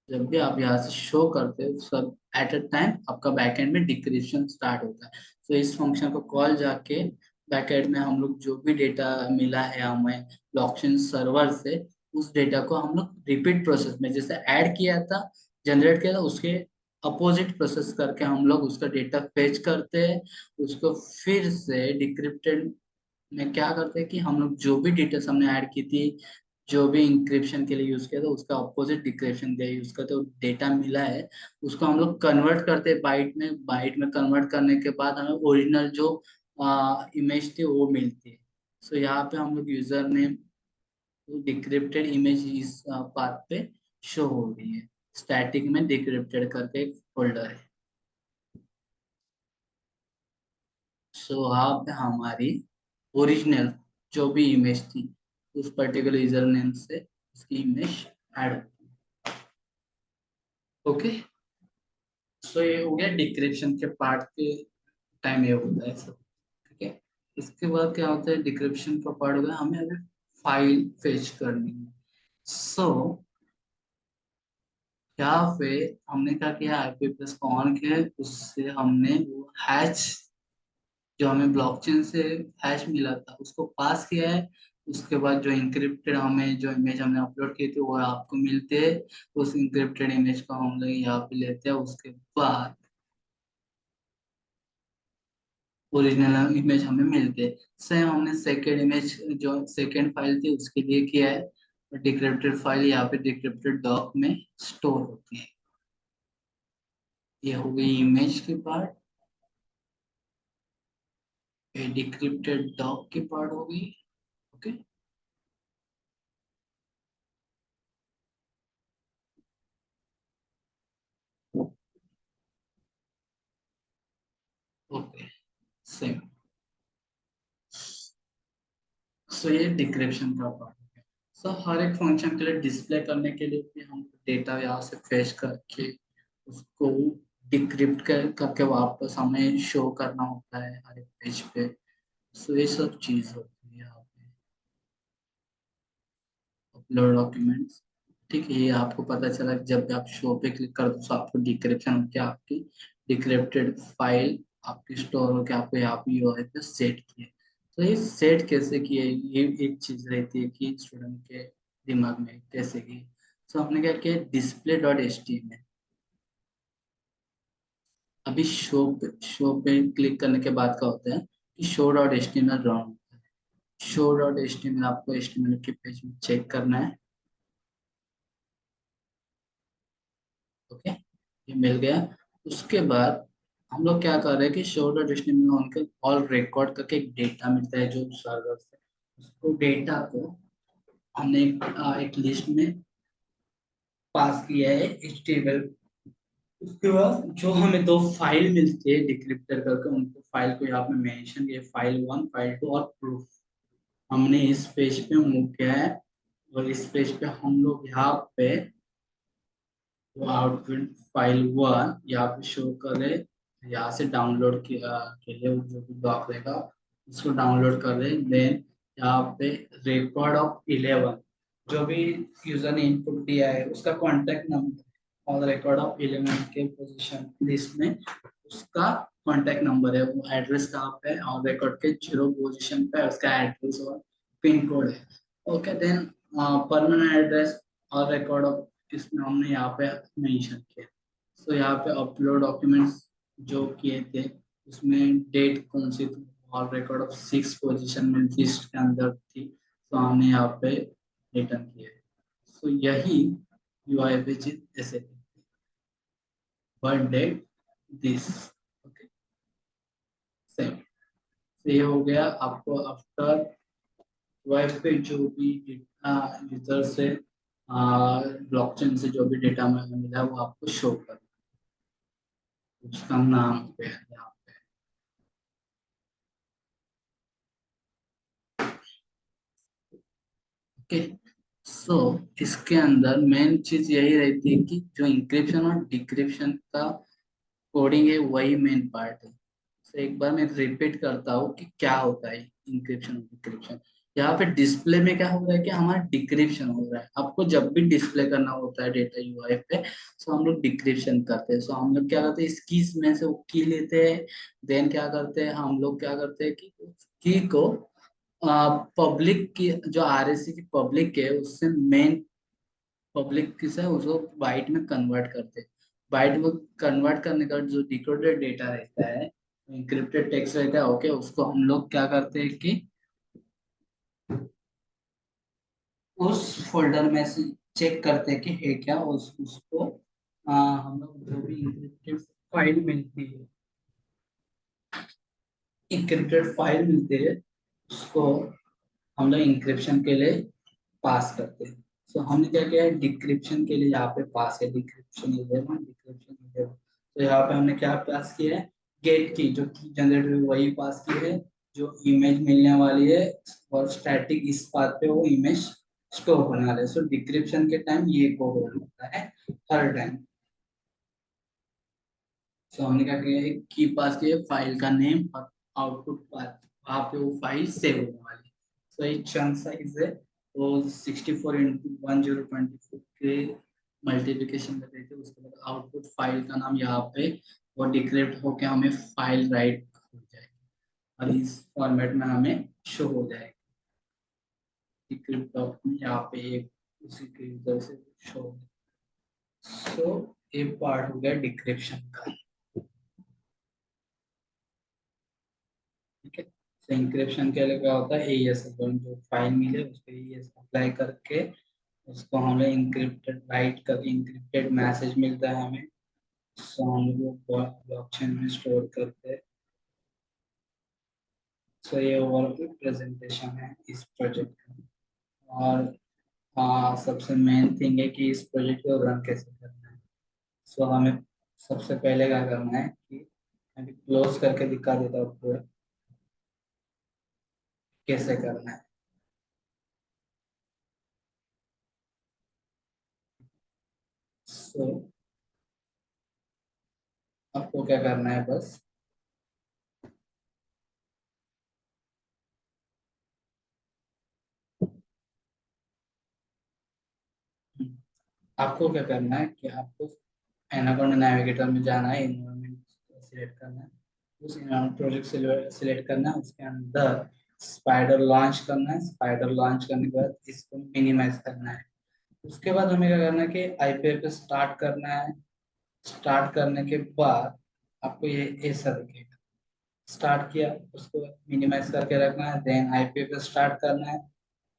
जब भी आप यहाँ से शो करते हो सब एट अ टाइम आपका बैकएंड में डिक्रिप्शन स्टार्ट होता है। तो इस फंक्शन को कॉल जाके बैकएंड में हम लोग जो भी डेटा मिला है हमें ब्लॉकचेन सर्वर से, उस डेटा को हम लोग रिपीट प्रोसेस में जैसे ऐड किया था, जनरेट किया था, उसके अपोजिट प्रोसेस करके हम लोग उसका डेटा फेच करते हैं। उसको फिर से डिक्रिप्टेड में क्या करते हैं कि हम लोग जो भी डिटेल्स हमने ऐड की थी, जो भी इंक्रिप्शन के लिए यूज किया था, उसका अपोजिट डिक्रिप्शन के लिए यूज करते हैं। डेटा मिला है उसको हम लोग कन्वर्ट करते हैं बाइट में। बाइट में कन्वर्ट करने के बाद हमें ओरिजिनल जो इमेज थी वो मिलती है। सो यहाँ पे हम लोग यूजर ने डिक्रिप्टेड इमेज इस पाथ पे शो हो रही है। स्टैटिक में डिक्रिप्टेड करके एक फोल्डर है। सो वहाँ पे हमारी ओरिजिनल जो भी इमेज थी उस पर्टिकुलर यूजर नेम से उसकी इमेज ऐड होती है। ओके, सो ये हो गया डिक्रिप्शन के पार्ट के टाइम ये होता है सब। ठीक है, इसके बाद क्या होता है, डिक्रिप्शन का पार्ट हो गया, हमें अभी फाइल फेच करनी है। सो यहाँ पे हमने क्या किया, आईपी प्लस को ऑन किया, उससे हमने वो हैश जो हमें ब्लॉकचेन से हैश मिला था उसको पास किया है। उसके बाद जो इंक्रिप्टेड हमें जो इमेज हमने अपलोड की थी वो आपको मिलते हैं। उस इंक्रिप्टेड इमेज को हम लोग यहाँ पे लेते हैं। उसके बाद ओरिजिनल इमेज हमें मिलते हैं। सेम हमने सेकेंड इमेज जो सेकेंड फाइल थी उसके लिए किया है। डिक्रिप्टेड फाइल यहाँ पे डिक्रिप्टेड डॉक में स्टोर होती है। ये हो गई इमेज की पार्ट, ये डिक्रिप्टेड डॉक की पार्ट हो गई। Okay, okay, same. सो ये डिक्रिप्शन का पार्ट है। सो हर एक फंक्शन के लिए डिस्प्ले करने के लिए भी हम डेटा यहाँ से फेच करके उसको डिक्रिप्ट करके वापस हमें शो करना होता है हर एक पेज पे। सो ये सब चीज होती है यहाँ पे, अपलोड डॉक्यूमेंट्स। ठीक है, ये आपको पता चला कि जब भी आप शो पे क्लिक कर दो तो आपको डिक्रिप्शन होकर आपकी डिक्रिप्टेड फाइल आपकी स्टोर होकर आपको यहाँ पे यूआई पे सेट किए। तो ये सेट कैसे किए, ये एक चीज रहती है कि स्टूडेंट के दिमाग में कैसे की। तो हमने क्या किया, display dot H T M L. अभी शो पे क्लिक करने के बाद क्या होता है कि show dot H T M L run होता है। Show dot H T M L आपको एच टी एम एल के पेज में चेक करना है। ओके, ये मिल गया। उसके बाद हम लोग क्या कर रहे हैं कि show dot H T M L में उनके ऑल रिकॉर्ड करके एक डेटा मिलता है जो सर्वर से, उसको डेटा को हमने एक लिस्ट में पास किया है एचटीएमएल। उसके बाद जो हमें दो फाइल मिलती है डिक्रिप्टर करके, उनको फाइल को यहाँ पे मेंशन किया, फाइल 1 फाइल 2 और प्रूफ। हमने इस पेज पे मूव किया है और इस पेज पे हम लोग यहाँ पे वो आउटपुट फाइल 1 यहाँ पे शो करे। यहाँ से डाउनलोड किया के लिए वो जो भी डॉक रहेगा उसको डाउनलोड कर रहे। देन यहाँ पे रिकॉर्ड ऑफ 11 जो भी यूजर ने इनपुट दिया है उसका कॉन्टेक्ट नंबर और रिकॉर्ड ऑफ 11 के पोजीशन लिस्ट में उसका कॉन्टेक्ट नंबर है, वो एड्रेस कहाँ पे है और रिकॉर्ड के 0 पोजीशन पे उसका एड्रेस और पिन कोड है। ओके, देन परमानेंट एड्रेस और रिकॉर्ड ऑफ इसमें हमने यहाँ पे मेंशन किया। सो यहाँ पे अपलोड डॉक्यूमेंट्स जो किए थे उसमें डेट कौन सी थी और रिकॉर्ड ऑफ 6 पोजीशन में लिस्ट के अंदर थी, तो हमने यहाँ पे रिटर्न किया है। सो यही यूआई पे चीज ऐसे birth date this. Okay, same. तो ये हो गया आपको आफ्टर वेब पे जो भी डेटा यूजर से ब्लॉकचेन से जो भी डेटा हमें मिला है वो आपको शो कर, उसका नाम पे है यहाँ पे। ओके, सो इसके अंदर मेन चीज यही रहती है कि जो इंक्रिप्शन और डिक्रिप्शन का कोडिंग है वही मेन पार्ट है। तो एक बार मैं रिपीट करता हूँ कि क्या होता है इंक्रिप्शन और डिक्रिप्शन। यहाँ पे डिस्प्ले में क्या हो रहा है कि हमारा डिक्रिप्शन हो रहा है। आपको जब भी डिस्प्ले करना होता है डेटा यूआई पे तो हम लोग डिक्रिप्शन करते हैं। सो हम लोग क्या करते हैं, इस कीज में से वो की लेते हैं। देन क्या करते हैं, हम लोग क्या करते हैं कि की को पब्लिक की जो आरएससी की पब्लिक है उससे मेन पब्लिक किस है उसको बाइट में कन्वर्ट करते हैं। बाइट में कन्वर्ट करने का जो डिकोडेड डेटा रहता है, इंक्रिप्टेड टेक्स्ट रहता है, ओके, उसको हम लोग क्या करते हैं कि उस फोल्डर में से चेक करते हैं कि है क्या, उसको हम लोग जो भी इंक्रिप्टेड फाइल मिलती है, इंक्रिप्टेड फाइल मिलती है उसको हम लोग इंक्रिप्शन के लिए पास करते हैं। सो हमने क्या किया है, डिक्रिप्शन के लिए यहाँ पे पास है डिक्रिप्शन 11 डिक्रिप्शन 11। तो यहाँ पे हमने क्या पास किया है, गेट की जो की जनरेट हुई वही पास की है जो इमेज मिलने वाली है, और स्टैटिक इस पाथ पे वो इमेज स्टोर होने वाला है। सो डिक्रिप्शन के टाइम ये कोड होता है हर टाइम। सो हमने क्या किया है, की पास किया फाइल का नेम और आउटपुट पाथ, वहां पे वो फाइल सेव होने वाली है। सो ये चंक साइज है वो 64 × 1024 के मल्टीप्लिकेशन में देते हैं। उसके बाद आउटपुट फाइल का नाम यहाँ पे वो डिक्रिप्ट होके हमें फाइल राइट हो जाएगी और इस फॉर्मेट में हमें शो हो जाएगी डिक्रिप्ट डॉक्यूमेंट यहाँ पे एक उसी के यूजर से शो। सो ये पार्ट हो गया डिक्रिप्शन का। ठीक है। तो इंक्रिप्शन के लिए क्या होता है, एईएस जो फाइल मिले उस पर एईएस अप्लाई करके उसको हमें इंक्रिप्टेड राइट कर इंक्रिप्टेड मैसेज मिलता है हमें। सो हम लोग ब्लॉकचेन में स्टोर करते हैं। सो ये ओवरऑल प्रेजेंटेशन है इस प्रोजेक्ट का। और सबसे मेन थिंग है कि इस प्रोजेक्ट को रन कैसे करना है। सो हमें सबसे पहले क्या करना है कि अभी क्लोज करके दिखा देता हूँ आपको कैसे करना है। सो आपको क्या करना है बस, आपको क्या करना है कि आपको एनाकोंडा नेविगेटर में जाना है, इन्वायरमेंट सिलेक्ट करना है, उस इन्वायरमेंट प्रोजेक्ट सिलेक्ट करना है, उसके अंदर स्पाइडर लॉन्च करना है। स्पाइडर लॉन्च करने के बाद इसको मिनिमाइज करना है। उसके बाद हमें क्या करना है कि आईपीआई पे स्टार्ट करना है। स्टार्ट करने के बाद आपको ये ऐसा दिखेगा। स्टार्ट किया, उसको मिनिमाइज करके रखना है, देन आईपीआई पे स्टार्ट करना है।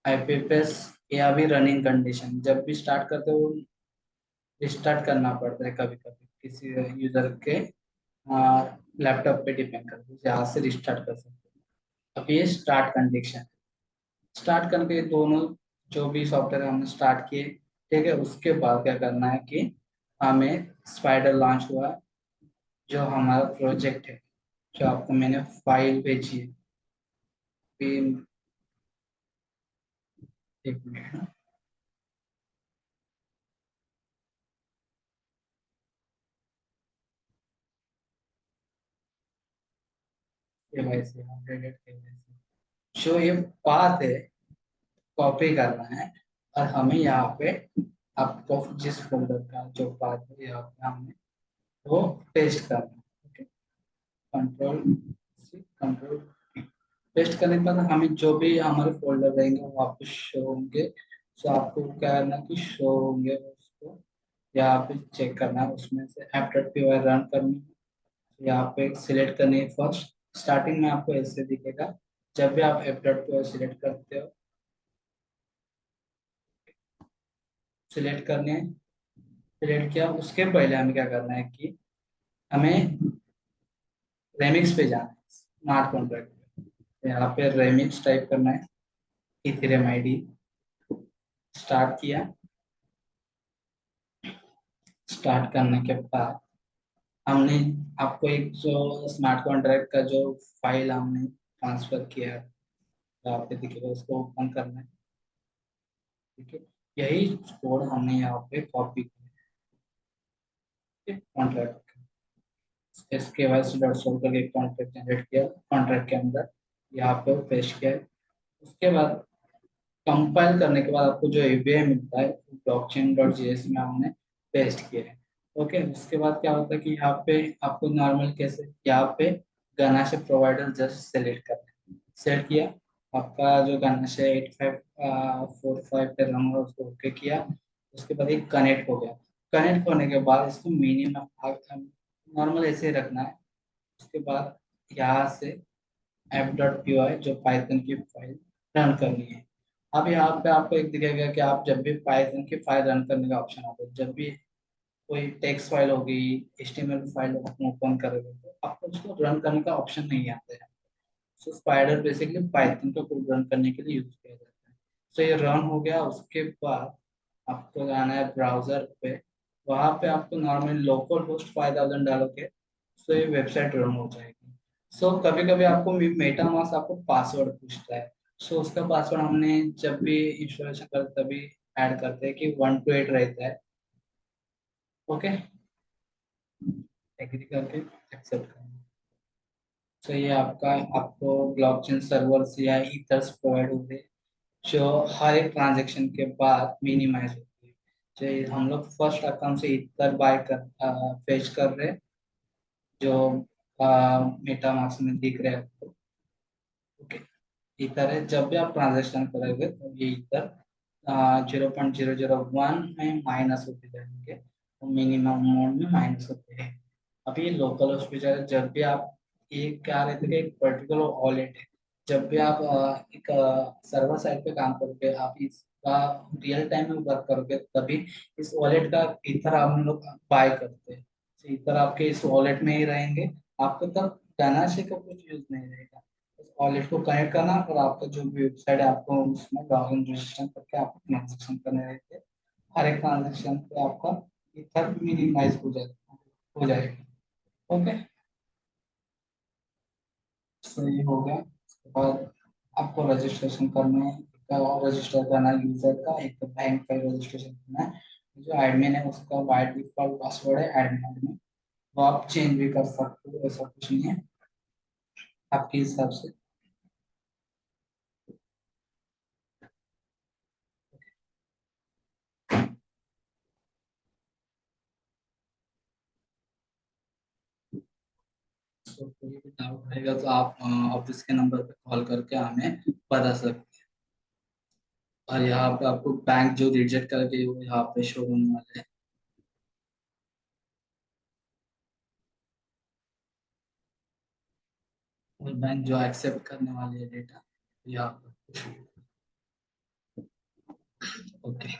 आईपीआई पे या भी रनिंग कंडीशन जब भी स्टार्ट करते हो रिस्टार्ट करना पड़ता है कभी कभी किसी यूजर के लैपटॉप पे डिपेंड करता है, जहाँ से रिस्टार्ट कर सकते हैं। अब ये स्टार्ट कंडीशन, स्टार्ट करके दोनों जो भी सॉफ्टवेयर हमने स्टार्ट किए, ठीक है, उसके बाद क्या करना है कि हमें स्पाइडर लॉन्च हुआ, जो हमारा प्रोजेक्ट है, जो आपको मैंने फाइल भेजी है। फिर एक मिनट, केवाईसी अपडेटेड केवाईसी जो ये पाथ है कॉपी करना है और हमें यहाँ पे आपको जिस फोल्डर का जो पाथ है यहाँ पे हमने वो पेस्ट करना है। Okay, control C control paste करने के बाद हमें जो भी हमारे फोल्डर रहेंगे वो आपको शो होंगे। सो आपको क्या करना है कि शो होंगे उसको यहाँ पे चेक करना है, उसमें से app.py रन करनी है। यहाँ पे सिलेक्ट करनी है फर्स्ट। स्टार्टिंग में आपको ऐसे दिखेगा जब भी आप app.py सिलेक्ट करते हो, सिलेक्ट करने है। सिलेक्ट किया उसके पहले हमें क्या करना है कि हमें रेमिक्स पे जाना है, स्मार्ट कॉन्ट्रैक्ट पे। यहाँ पे रेमिक्स टाइप करना है, इथेरियम आईडी। स्टार्ट किया, स्टार्ट करने के बाद हमने आपको एक जो स्मार्ट कॉन्ट्रैक्ट का जो फाइल हमने ट्रांसफर किया है तो आप पे दिखेगा, उसको ओपन करना है। ठीक है, यही कोड हमने यहाँ पे कॉपी किया है कॉन्ट्रैक्ट। इसके बाद डॉट सोल करके कॉन्ट्रैक्ट जनरेट किया, कॉन्ट्रैक्ट के अंदर यहाँ पे पेस्ट किया है। उसके बाद कंपाइल करने के बाद आपको जो एपीआई मिलता है ब्लॉकचेन डॉट जेएस में हमने पेस्ट किया है। ओके, उसके बाद क्या होता है कि यहाँ पे आपको नॉर्मल कैसे यहाँ पे गनाशे प्रोवाइडर जस्ट सेलेक्ट करना है। सेलेक्ट किया, आपका जो गनाशे 8545 पे रन होगा उसको ओके किया। उसके बाद एक कनेक्ट हो गया। कनेक्ट होने के बाद इसको मिनिमम नॉर्मल ऐसे ही रखना है। उसके बाद यहाँ से app.py जो पाइथन की फाइल रन करनी है। अब यहाँ पे आपको एक दिखेगा कि आप जब भी पाइथन की फाइल रन करने का ऑप्शन आता है, जब भी कोई टेक्स्ट फाइल होगी, एचटीएमएल फाइल ओपन करोगे तो आपको उसको रन करने का ऑप्शन नहीं आता है। सो स्पाइडर बेसिकली पाइथन को कोड रन करने के लिए यूज किया जाता है। सो ये रन हो गया, उसके बाद आपको जाना है ब्राउजर पे। वहां पे आपको नॉर्मली लोकल होस्ट 5000 डालोगे तो ये वेबसाइट रन हो जाएगी। सो कभी कभी आपको मेटामास्क आपको पासवर्ड पूछता है, सो उसका पासवर्ड हमने जब भी इंस्टॉलेशन करते तभी ऐड करते हैं कि 1 to 8 रहता है। ओके, एग्री करके एक्सेप्ट करना। तो ये आपका, आपको ब्लॉकचेन सर्वर्स या ईथर्स प्रोवाइड होते हैं जो हर एक ट्रांजैक्शन के बाद मिनिमाइज होती है। जो हम लोग फर्स्ट अकाउंट से ईथर बाय कर फेच कर रहे हैं, जो मेटा मार्क्स में दिख रहे हैं आपको। ओके, ईथर है, जब भी आप ट्रांजैक्शन करोगे तो ये ईथर 0.001 में माइनस होते जाएंगे, तो मिनिमम मोड में माइनस होते हैं। अब ये लोकल हॉस्पिटल, जब भी आप, ये क्या रहता है कि एक पर्टिकुलर वॉलेट है, जब भी आप एक सर्वर साइड पे काम करोगे, आप इसका रियल टाइम में वर्क करोगे, तभी इस वॉलेट का ईथर हम लोग बाय करते हैं। तो ईथर आपके इस वॉलेट में ही रहेंगे, आपको तब गनाशे का कुछ यूज नहीं रहेगा। वॉलेट को कनेक्ट करना और आपका जो भी वेबसाइट है, आपको उसमें लॉगिन रजिस्टर करके आपको ट्रांजेक्शन करने रहते हैं। हर एक ट्रांजेक्शन पे आपका इथर मिनिमाइज हो जाएगा। ओके, तो ये हो गया। उसके बाद आपको रजिस्ट्रेशन करना है, रजिस्टर करना है यूजर का, एक तो बैंक का रजिस्ट्रेशन करना है। जो एडमिन है उसका बाय डिफॉल्ट पासवर्ड है एडमिन, वो आप चेंज भी कर सकते हो, ऐसा कुछ नहीं है, आपके हिसाब से। तो कोई भी डाउट रहेगा तो आप ऑफिस के नंबर पे कॉल करके हमें बता सकते हैं। और यहाँ पे आपको बैंक जो रिजेक्ट करके वो यहाँ पे शो होने वाले हैं, और बैंक जो एक्सेप्ट करने वाले है डेटा यहाँ पे। Okay,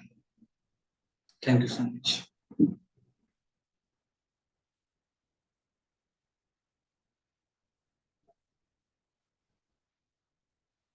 thank you so much.